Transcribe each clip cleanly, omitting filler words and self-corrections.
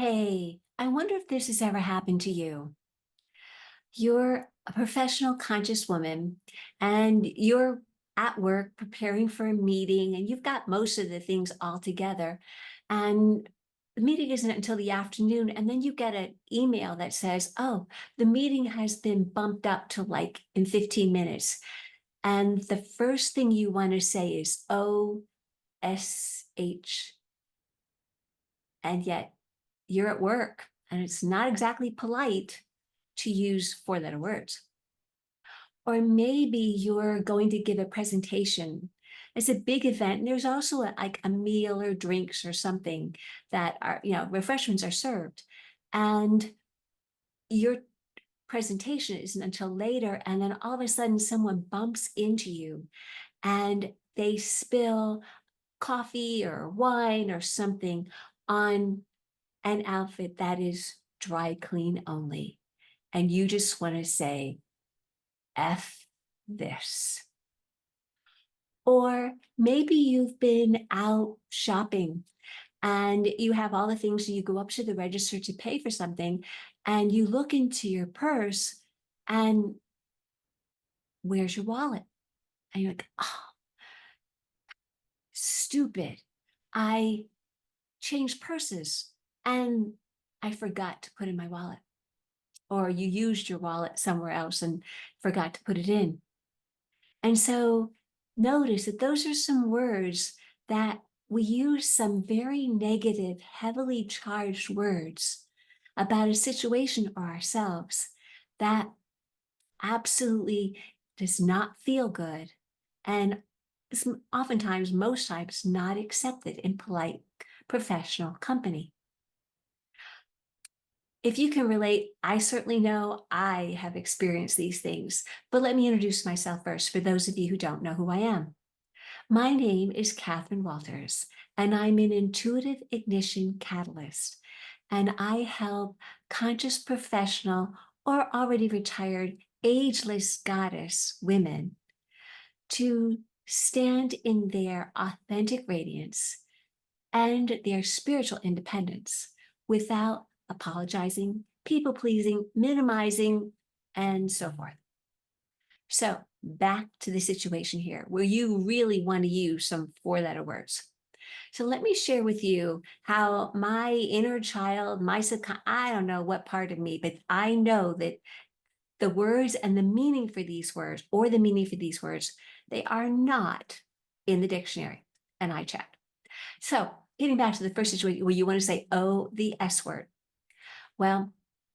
Hey, I wonder if this has ever happened to you. You're a professional, conscious woman, and you're at work preparing for a meeting, and you've got most of the things all together. And the meeting isn't until the afternoon, and then you get an email that says, "Oh, the meeting has been bumped up to like in 15 minutes." And the first thing you want to say is OSH, and yet you're at work and it's not exactly polite to use four-letter words. Or maybe you're going to give a presentation. It's a big event. And there's also like a meal or drinks or something that are, refreshments are served. And your presentation isn't until later. And then all of a sudden someone bumps into you and they spill coffee or wine or something on an outfit that is dry clean only. And you just want to say, F this. Or maybe you've been out shopping and you have all the things, and you go up to the register to pay for something, and you look into your purse, and where's your wallet? And you're like, oh, stupid. I changed purses and I forgot to put in my wallet. Or you used your wallet somewhere else and forgot to put it in. And so notice that those are some words that we use some very negative, heavily charged words about a situation or ourselves that absolutely does not feel good and is oftentimes, most times, not accepted in polite professional company. If you can relate, I certainly know I have experienced these things, but let me introduce myself first for those of you who don't know who I am. My name is Catherine Walters, and I'm an intuitive ignition catalyst, and I help conscious professional or already retired ageless goddess women to stand in their authentic radiance and their spiritual independence without apologizing, people pleasing, minimizing, and so forth. So back to the situation here where you really want to use some four-letter words. So let me share with you how my inner child, my subconscious, I don't know what part of me, but I know that the words and the meaning for these words, or the meaning for these words, they are not in the dictionary. And I checked. So getting back to the first situation where you want to say, oh, the S word. Well,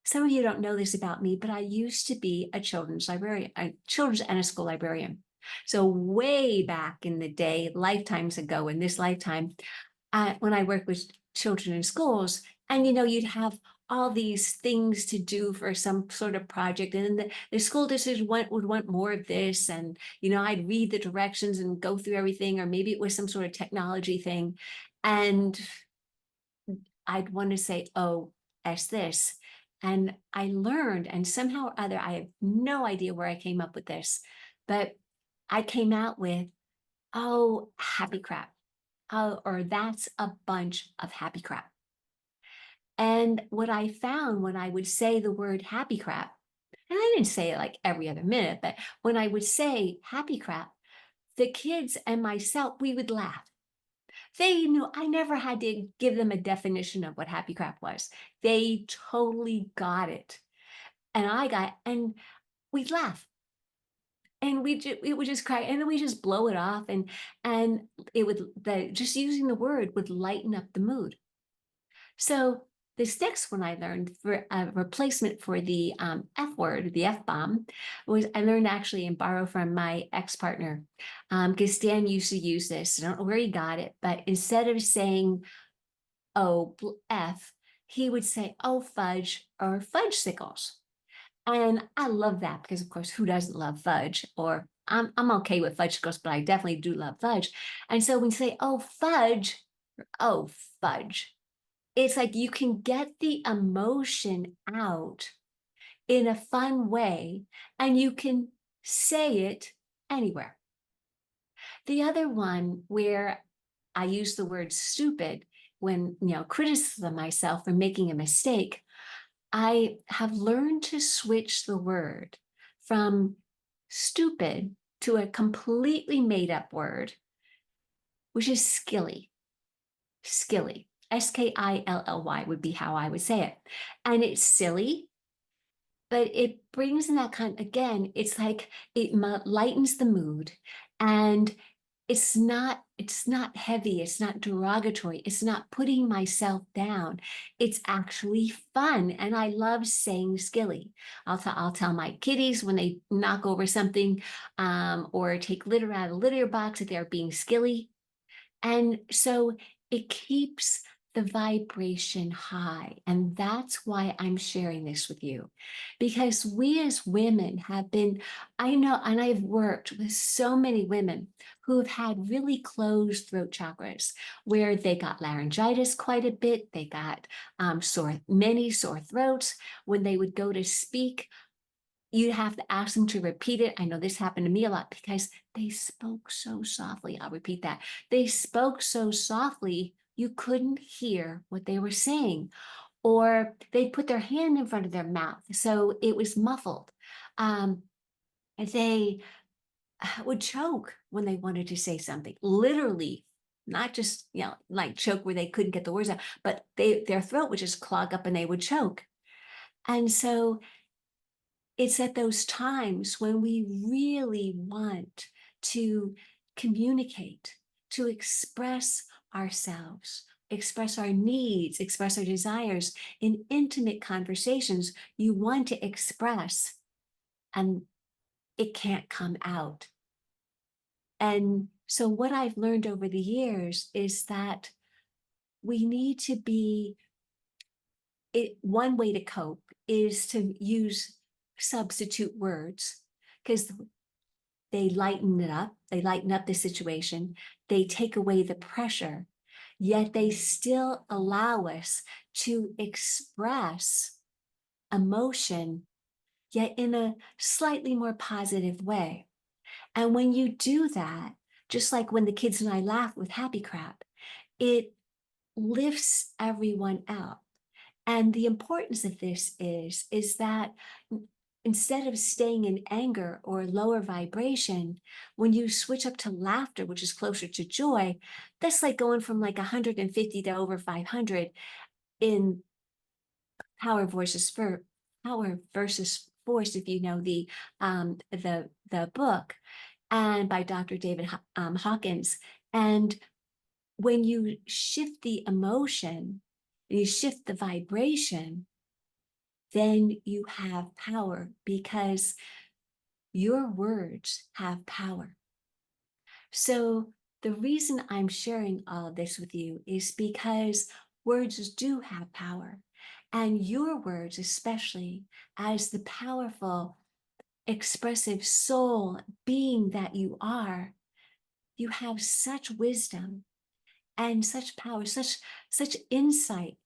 some of you don't know this about me, but I used to be a children's librarian, a children's and a school librarian. So way back in the day, lifetimes ago, in this lifetime, when I worked with children in schools, and you'd have all these things to do for some sort of project, and then the school district would want more of this, and I'd read the directions and go through everything, or maybe it was some sort of technology thing, and I'd want to say, oh, as this. And I learned, and somehow or other, I have no idea where I came up with this, but I came out with, oh, happy crap. Oh, or that's a bunch of happy crap. And what I found when I would say the word happy crap, and I didn't say it like every other minute, but when I would say happy crap, the kids and myself, we would laugh. They knew I never had to give them a definition of what happy crap was. They totally got it. And I got, and we'd laugh. And it would just cry, and then we just blow it off, and it would just using the word would lighten up the mood. So this next one I learned for a replacement for the F word, the F bomb, was I learned actually and borrow from my ex-partner, because Dan used to use this. I don't know where he got it, but instead of saying oh F, he would say oh fudge or fudge sickles. And I love that because, of course, who doesn't love fudge? Or I'm okay with fudge sickles, but I definitely do love fudge. And so when you say oh fudge, or, oh fudge, it's like you can get the emotion out in a fun way, and you can say it anywhere. The other one where I use the word stupid when, criticism myself for making a mistake, I have learned to switch the word from stupid to a completely made up word, which is skilly. Skilly. Skilly would be how I would say it. And it's silly, but it brings in that again, it's like it lightens the mood, and it's not heavy, it's not derogatory, it's not putting myself down. It's actually fun, and I love saying skilly. I'll tell my kiddies when they knock over something, or take litter out of the litter box, that they're being skilly. And so it keeps the vibration high. And that's why I'm sharing this with you. Because we as women have been, I know, and I've worked with so many women who have had really closed throat chakras, where they got laryngitis quite a bit. They got many sore throats. When they would go to speak, you have to ask them to repeat it. I know this happened to me a lot because they spoke so softly. I'll repeat that. They spoke so softly, you couldn't hear what they were saying. Or they put their hand in front of their mouth, so it was muffled. Um, they would choke when they wanted to say something, literally, not just, like choke where they couldn't get the words out, but their throat would just clog up and they would choke. And so it's at those times when we really want to communicate, to express ourselves, express our needs, express our desires in intimate conversations. You want to express, and it can't come out. And so, what I've learned over the years is that we need to be one way to cope is to use substitute words, because they lighten it up, they lighten up the situation, they take away the pressure, yet they still allow us to express emotion, yet in a slightly more positive way. And when you do that, just like when the kids and I laugh with happy crap, it lifts everyone up. And the importance of this is that instead of staying in anger or lower vibration, when you switch up to laughter, which is closer to joy, that's like going from like 150 to over 500 in power versus force, if you know the book, and by Dr. David Hawkins. And when you shift the emotion, you shift the vibration, then you have power, because your words have power. So the reason I'm sharing all of this with you is because words do have power. And your words, especially as the powerful, expressive soul being that you are, you have such wisdom and such power, such insight,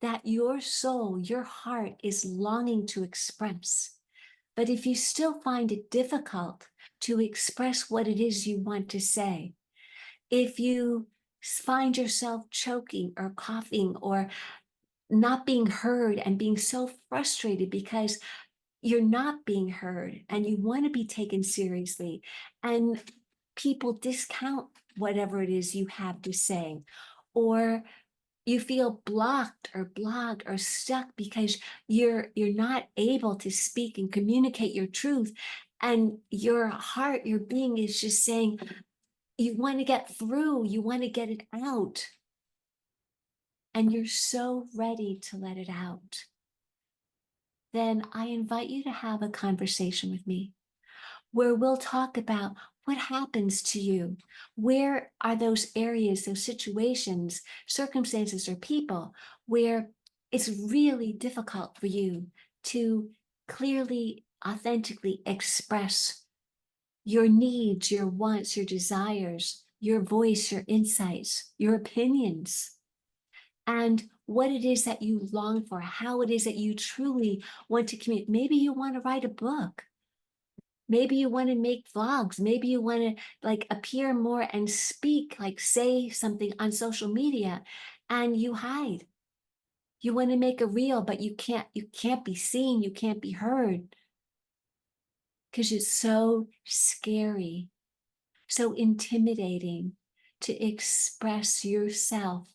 that your soul, your heart is longing to express. But if you still find it difficult to express what it is you want to say, if you find yourself choking or coughing or not being heard and being so frustrated because you're not being heard and you want to be taken seriously, and people discount whatever it is you have to say, or you feel blocked or blocked or stuck because you're not able to speak and communicate your truth, and your heart, your being is just saying you want to get through, you want to get it out, and you're so ready to let it out, then I invite you to have a conversation with me where we'll talk about what happens to you. Where are those areas, those situations, circumstances, or people where it's really difficult for you to clearly, authentically express your needs, your wants, your desires, your voice, your insights, your opinions, and what it is that you long for, how it is that you truly want to communicate. Maybe you want to write a book. Maybe you want to make vlogs. Maybe you want to like appear more and speak, like say something on social media. and you hide. You want to make a reel, but you can't be seen, you can't be heard because it's so scary, so intimidating to express yourself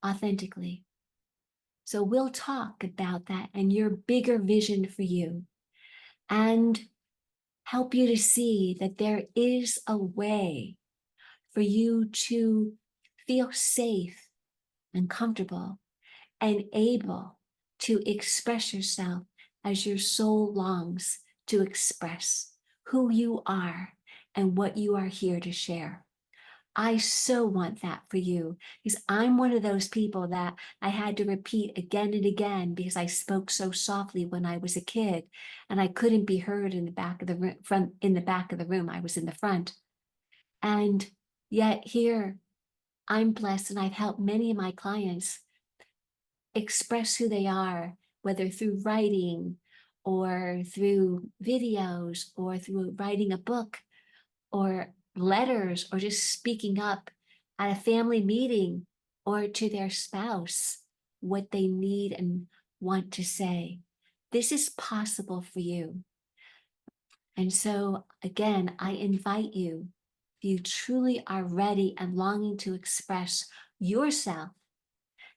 authentically. So we'll talk about that and your bigger vision for you and help you to see that there is a way for you to feel safe and comfortable and able to express yourself as your soul longs to express who you are and what you are here to share. I so want that for you because I'm one of those people that I had to repeat again and again because I spoke so softly when I was a kid and I couldn't be heard in the back of the room, in the back of the room. I was in the front. And yet here I'm blessed and I've helped many of my clients express who they are, whether through writing or through videos or through writing a book or letters or just speaking up at a family meeting or to their spouse what they need and want to say. This is possible for you. And so, again, I invite you, if you truly are ready and longing to express yourself,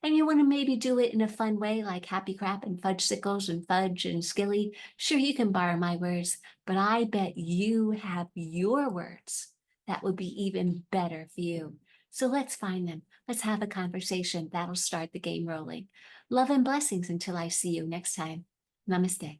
and you want to maybe do it in a fun way, like happy crap and fudge sickles and fudge and skilly, sure, you can borrow my words, but I bet you have your words that would be even better for you. So let's find them. Let's have a conversation. That'll start the game rolling. Love and blessings until I see you next time. Namaste.